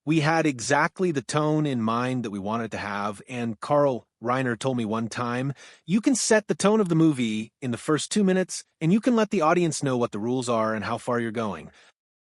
We had exactly the tone in mind that we wanted to have, and Carl Reiner told me one time, you can set the tone of the movie in the first 2 minutes, and you can let the audience know what the rules are and how far you're going.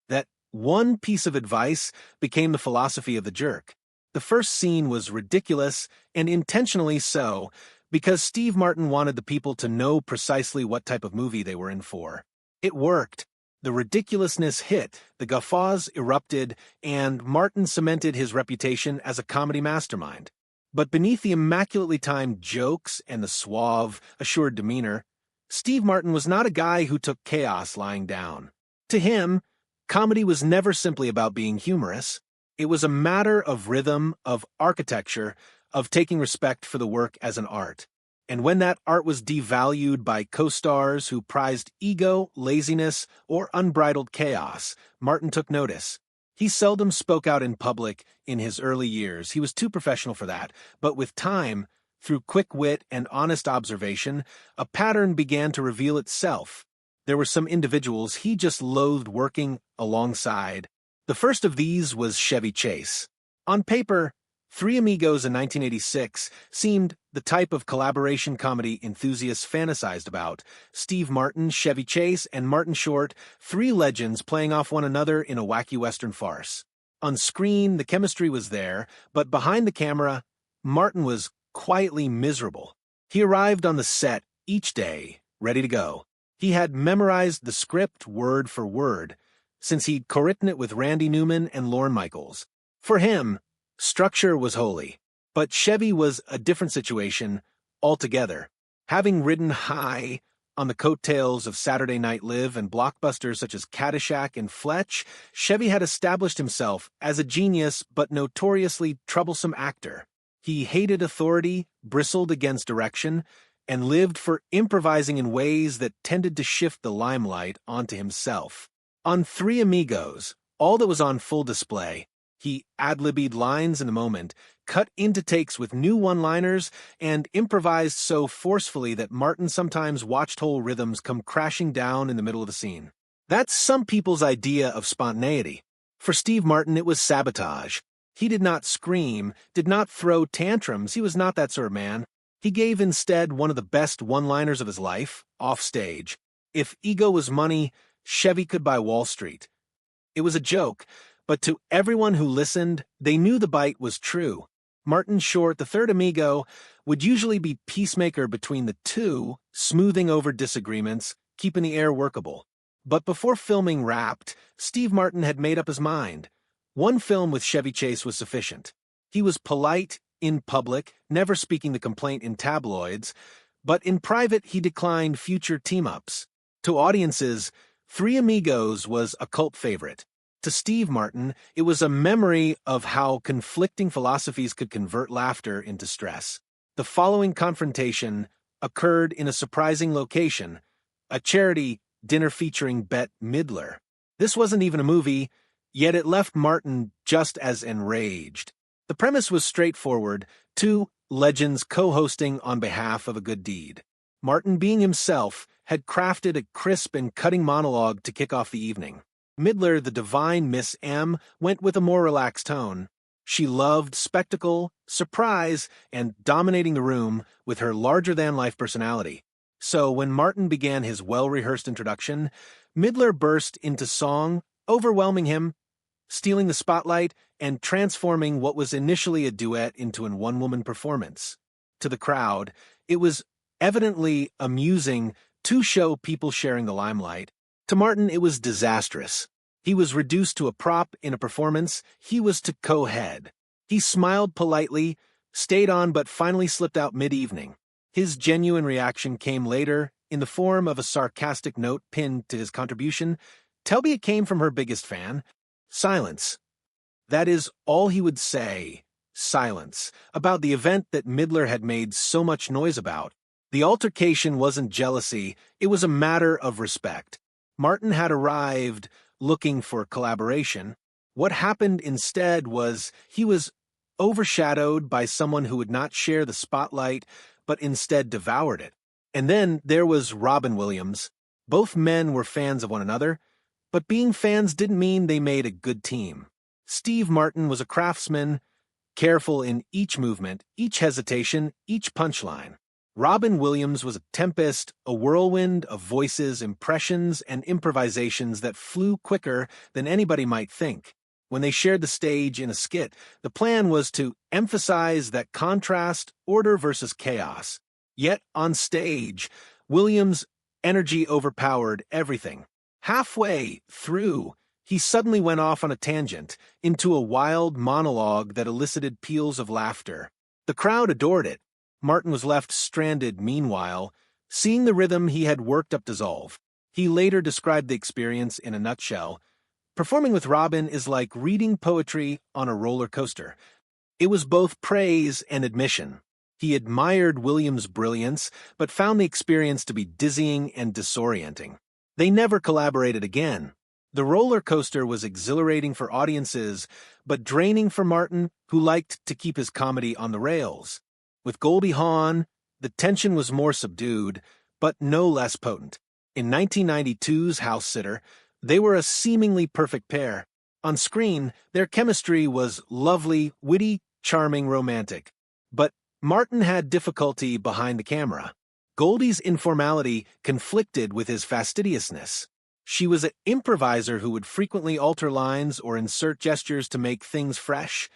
That one piece of advice became the philosophy of The Jerk. The first scene was ridiculous, and intentionally so, because Steve Martin wanted the people to know precisely what type of movie they were in for. It worked. The ridiculousness hit, the guffaws erupted, and Martin cemented his reputation as a comedy mastermind. But beneath the immaculately timed jokes and the suave, assured demeanor, Steve Martin was not a guy who took chaos lying down. To him, comedy was never simply about being humorous. It was a matter of rhythm, of architecture, of taking respect for the work as an art. And when that art was devalued by co-stars who prized ego, laziness, or unbridled chaos, Martin took notice. He seldom spoke out in public in his early years. He was too professional for that. But with time, through quick wit and honest observation, a pattern began to reveal itself. There were some individuals he just loathed working alongside. The first of these was Chevy Chase. On paper, Three Amigos in 1986 seemed the type of collaboration comedy enthusiasts fantasized about. Steve Martin, Chevy Chase, and Martin Short, three legends playing off one another in a wacky Western farce. On screen, the chemistry was there, but behind the camera, Martin was quietly miserable. He arrived on the set each day, ready to go. He had memorized the script word for word, since he'd co-written it with Randy Newman and Lorne Michaels. For him, structure was holy, but Chevy was a different situation altogether. Having ridden high on the coattails of Saturday Night Live and blockbusters such as Caddyshack and Fletch, Chevy had established himself as a genius but notoriously troublesome actor. He hated authority, bristled against direction, and lived for improvising in ways that tended to shift the limelight onto himself. On Three Amigos, all that was on full display. He ad-libbed lines in the moment, cut into takes with new one-liners, and improvised so forcefully that Martin sometimes watched whole rhythms come crashing down in the middle of the scene. That's some people's idea of spontaneity. For Steve Martin, it was sabotage. He did not scream, did not throw tantrums. He was not that sort of man. He gave instead one of the best one-liners of his life, offstage. If ego was money, Chevy could buy Wall Street. It was a joke, but to everyone who listened, they knew the bite was true. Martin Short, the third amigo, would usually be peacemaker between the two, smoothing over disagreements, keeping the air workable. But before filming wrapped, Steve Martin had made up his mind. One film with Chevy Chase was sufficient. He was polite in public, never speaking the complaint in tabloids, but in private he declined future team-ups. To audiences, Three Amigos was a cult favorite. To Steve Martin, it was a memory of how conflicting philosophies could convert laughter into stress. The following confrontation occurred in a surprising location, a charity dinner featuring Bette Midler. This wasn't even a movie, yet it left Martin just as enraged. The premise was straightforward, two legends co-hosting on behalf of a good deed. Martin, being himself, had crafted a crisp and cutting monologue to kick off the evening. Midler, the divine Miss M, went with a more relaxed tone. She loved spectacle, surprise, and dominating the room with her larger-than-life personality. So when Martin began his well-rehearsed introduction, Midler burst into song, overwhelming him, stealing the spotlight, and transforming what was initially a duet into an one-woman performance. To the crowd, it was evidently amusing to show people sharing the limelight. To Martin, it was disastrous. He was reduced to a prop in a performance. He was to co-head. He smiled politely, stayed on, but finally slipped out mid-evening. His genuine reaction came later, in the form of a sarcastic note pinned to his contribution. Tell me it came from her biggest fan. Silence. That is all he would say. Silence. About the event that Midler had made so much noise about. The altercation wasn't jealousy, it was a matter of respect. Martin had arrived looking for collaboration. What happened instead was he was overshadowed by someone who would not share the spotlight, but instead devoured it. And then there was Robin Williams. Both men were fans of one another, but being fans didn't mean they made a good team. Steve Martin was a craftsman, careful in each movement, each hesitation, each punchline. Robin Williams was a tempest, a whirlwind of voices, impressions, and improvisations that flew quicker than anybody might think. When they shared the stage in a skit, the plan was to emphasize that contrast, order versus chaos. Yet on stage, Williams' energy overpowered everything. Halfway through, he suddenly went off on a tangent, into a wild monologue that elicited peals of laughter. The crowd adored it. Martin was left stranded meanwhile, seeing the rhythm he had worked up dissolve. He later described the experience in a nutshell. Performing with Robin is like reading poetry on a roller coaster. It was both praise and admission. He admired Williams' brilliance, but found the experience to be dizzying and disorienting. They never collaborated again. The roller coaster was exhilarating for audiences, but draining for Martin, who liked to keep his comedy on the rails. With Goldie Hawn, the tension was more subdued, but no less potent. In 1992's House Sitter, they were a seemingly perfect pair. On screen, their chemistry was lovely, witty, charming, romantic. But Martin had difficulty behind the camera. Goldie's informality conflicted with his fastidiousness. She was an improviser who would frequently alter lines or insert gestures to make things fresh.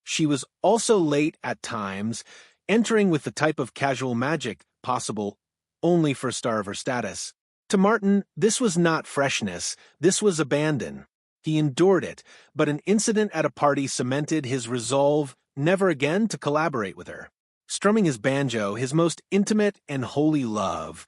She was also late at times, entering with the type of casual magic possible only for a star of her status. To Martin, this was not freshness, this was abandon. He endured it, but an incident at a party cemented his resolve never again to collaborate with her. Strumming his banjo, his most intimate and holy love,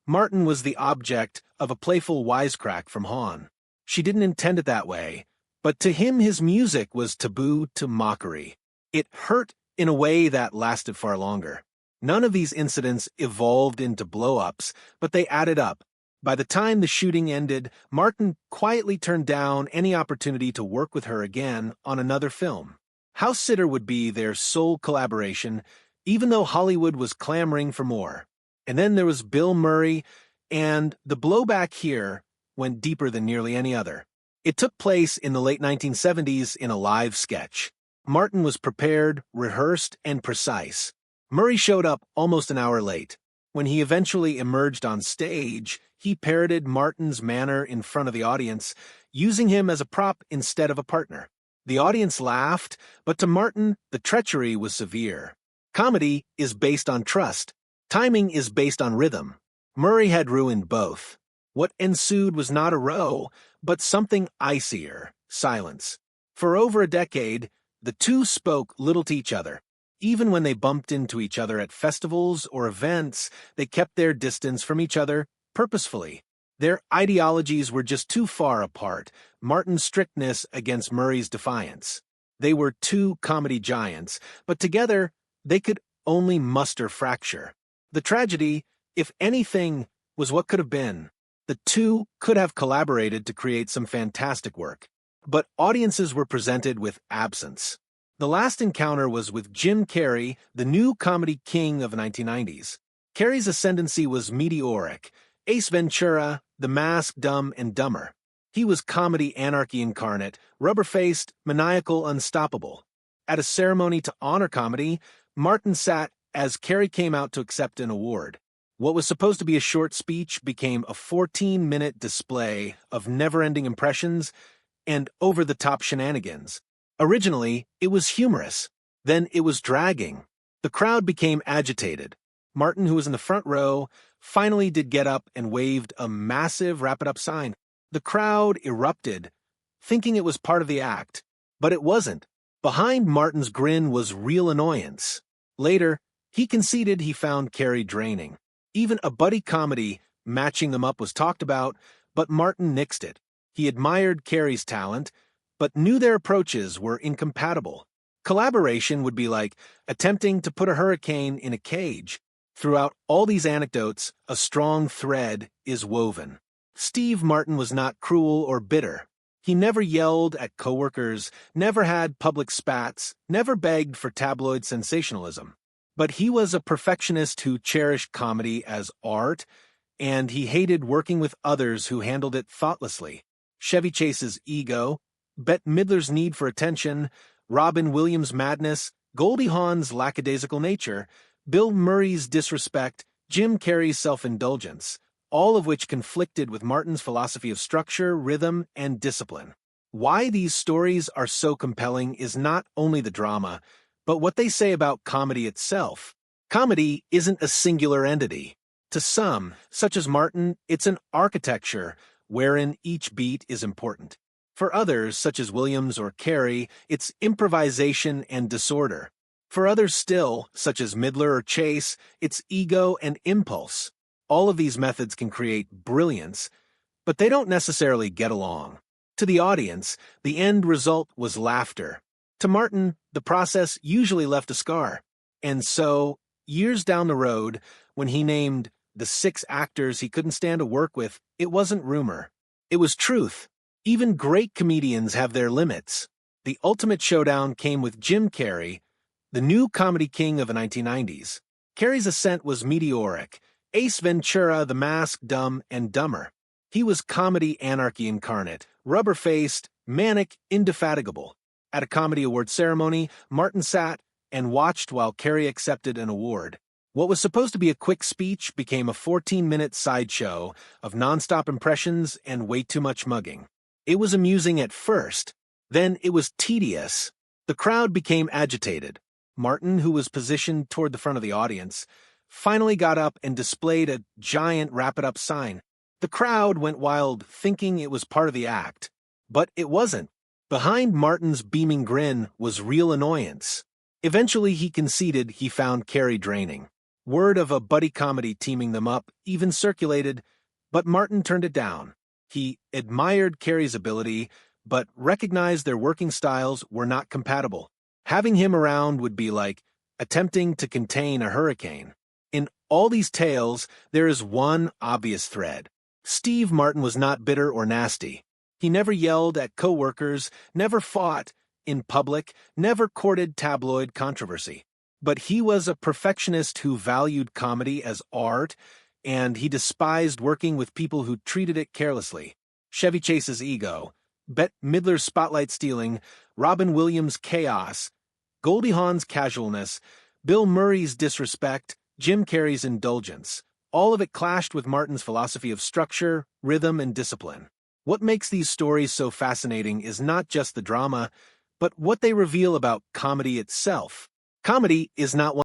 Martin was the object of a playful wisecrack from Hawn. She didn't intend it that way, but to him his music was taboo to mockery. It hurt in a way that lasted far longer. None of these incidents evolved into blow-ups, but they added up. By the time the shooting ended, Martin quietly turned down any opportunity to work with her again on another film. House Sitter would be their sole collaboration, even though Hollywood was clamoring for more. And then there was Bill Murray, and the blowback here went deeper than nearly any other. It took place in the late 1970s in a live sketch. Martin was prepared, rehearsed, and precise. Murray showed up almost an hour late. When he eventually emerged on stage, he parroted Martin's manner in front of the audience, using him as a prop instead of a partner. The audience laughed, but to Martin, the treachery was severe. Comedy is based on trust. Timing is based on rhythm. Murray had ruined both. What ensued was not a row, but something icier, silence. For over a decade, the two spoke little to each other. Even when they bumped into each other at festivals or events, they kept their distance from each other purposefully. Their ideologies were just too far apart, Martin's strictness against Murray's defiance. They were two comedy giants, but together they could only muster fracture. The tragedy, if anything, was what could have been. The two could have collaborated to create some fantastic work. But audiences were presented with absence. The last encounter was with Jim Carrey, the new comedy king of the 1990s. Carrey's ascendancy was meteoric. Ace Ventura, The Mask, Dumb and Dumber. He was comedy anarchy incarnate, rubber-faced, maniacal, unstoppable. At a ceremony to honor comedy, Martin sat as Carrey came out to accept an award. What was supposed to be a short speech became a 14-minute display of never-ending impressions and over-the-top shenanigans. Originally, it was humorous. Then it was dragging. The crowd became agitated. Martin, who was in the front row, finally did get up and waved a massive wrap-it-up sign. The crowd erupted, thinking it was part of the act. But it wasn't. Behind Martin's grin was real annoyance. Later, he conceded he found Carrey draining. Even a buddy comedy matching them up was talked about, but Martin nixed it. He admired Carrey's talent, but knew their approaches were incompatible. Collaboration would be like attempting to put a hurricane in a cage. Throughout all these anecdotes, a strong thread is woven. Steve Martin was not cruel or bitter. He never yelled at coworkers, never had public spats, never begged for tabloid sensationalism. But he was a perfectionist who cherished comedy as art, and he hated working with others who handled it thoughtlessly. Chevy Chase's ego, Bette Midler's need for attention, Robin Williams' madness, Goldie Hawn's lackadaisical nature, Bill Murray's disrespect, Jim Carrey's self-indulgence, all of which conflicted with Martin's philosophy of structure, rhythm, and discipline. Why these stories are so compelling is not only the drama, but what they say about comedy itself. Comedy isn't a singular entity. To some, such as Martin, it's an architecture wherein each beat is important. For others, such as Williams or Carey, it's improvisation and disorder. For others still, such as Midler or Chase, it's ego and impulse. All of these methods can create brilliance, but they don't necessarily get along. To the audience, the end result was laughter. To Martin, the process usually left a scar. And so, years down the road, when he named the 6 actors he couldn't stand to work with, it wasn't rumor. It was truth. Even great comedians have their limits. The ultimate showdown came with Jim Carrey, the new comedy king of the 1990s. Carrey's ascent was meteoric. Ace Ventura, The Mask, Dumb and Dumber. He was comedy anarchy incarnate, rubber-faced, manic, indefatigable. At a comedy award ceremony, Martin sat and watched while Carrey accepted an award. What was supposed to be a quick speech became a 14-minute sideshow of nonstop impressions and way too much mugging. It was amusing at first. Then it was tedious. The crowd became agitated. Martin, who was positioned toward the front of the audience, finally got up and displayed a giant wrap-it-up sign. The crowd went wild, thinking it was part of the act. But it wasn't. Behind Martin's beaming grin was real annoyance. Eventually he conceded he found Carrey draining. Word of a buddy comedy teaming them up even circulated, but Martin turned it down. He admired Carrey's ability, but recognized their working styles were not compatible. Having him around would be like attempting to contain a hurricane. In all these tales, there is one obvious thread. Steve Martin was not bitter or nasty. He never yelled at co-workers, never fought in public, never courted tabloid controversy. But he was a perfectionist who valued comedy as art, and he despised working with people who treated it carelessly. Chevy Chase's ego, Bette Midler's spotlight stealing, Robin Williams' chaos, Goldie Hawn's casualness, Bill Murray's disrespect, Jim Carrey's indulgence. All of it clashed with Martin's philosophy of structure, rhythm, and discipline. What makes these stories so fascinating is not just the drama, but what they reveal about comedy itself. Comedy is not one